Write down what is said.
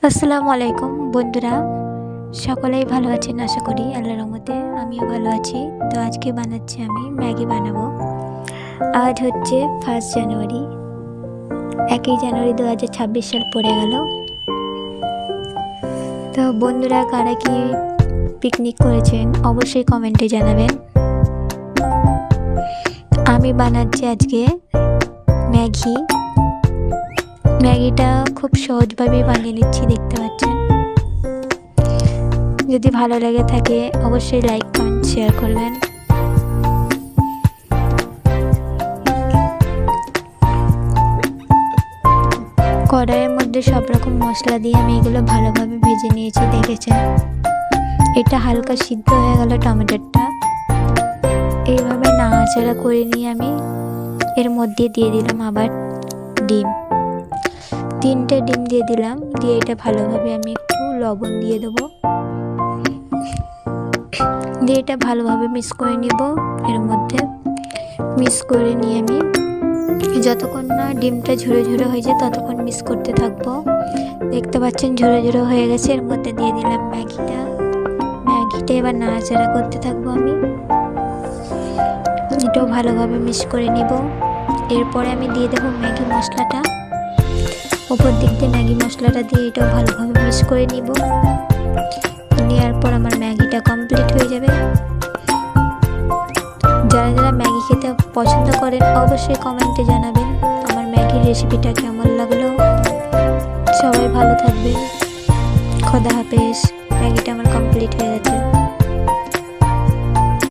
আসসালামু আলাইকুম বন্ধুরা, সকলেই ভালো আছেন আশা করি। আল্লাহর রহমতে আমিও ভালো আছি। তো আজকে বানাচ্ছি আমি ম্যাগি বানাবো। আজ হচ্ছে 1 জানুয়ারি, 1 জানুয়ারি 2026 সাল পড়ে গেল। তো বন্ধুরা, কারা কি পিকনিক করেছেন অবশ্যই কমেন্টে জানাবেন। আমি বানাচ্ছি আজকে ম্যাগিটা খুব সহজভাবে বানিয়ে নিচ্ছি, দেখতে পাচ্ছেন। যদি ভালো লেগে থাকে অবশ্যই লাইক কমেন্ট শেয়ার করবেন। কড়াইয়ের মধ্যে সব রকম মশলা দিয়ে আমি এগুলো ভালোভাবে ভেজে নিয়েছি, দেখেছেন। এটা হালকা সিদ্ধ হয়ে গেল টমেটোটা। এইভাবে নাড়াচাড়া করে নিয়ে আমি এর মধ্যে দিয়ে দিলাম আবার ডিম। 3টে ডিম দিয়ে দিলাম, দিয়ে এটা ভালোভাবে আমি একটু লবণ দিয়ে দেবো, দিয়ে এটা ভালোভাবে মিক্স করে নিব। এর মধ্যে মিক্স করে নিয়ে আমি যতক্ষণ না ডিমটা ঝরে ঝরে হয়ে যায় ততক্ষণ মিক্স করতে থাকবো। দেখতে পাচ্ছেন ঝরে ঝরে হয়ে গেছে। এর মধ্যে দিয়ে দিলাম ম্যাগিটা এবার নাড়াচাড়া করতে থাকবো আমি। এটাও ভালোভাবে মিক্স করে নিব। এরপরে আমি দিয়ে দেবো ম্যাগি মশলাটা। উপর দিক দিয়ে ম্যাগি মশলাটা দিয়ে এটাও ভালোভাবে মিক্স করে নিব। নেওয়ার পর আমার ম্যাগিটা কমপ্লিট হয়ে যাবে। যারা যারা ম্যাগি খেতে পছন্দ করেন অবশ্যই কমেন্টে জানাবেন আমার ম্যাগির রেসিপিটা কেমন লাগলো। সবাই ভালো থাকবেন। খোদা হাফেজ। ম্যাগিটা আমার কমপ্লিট হয়ে গেছে।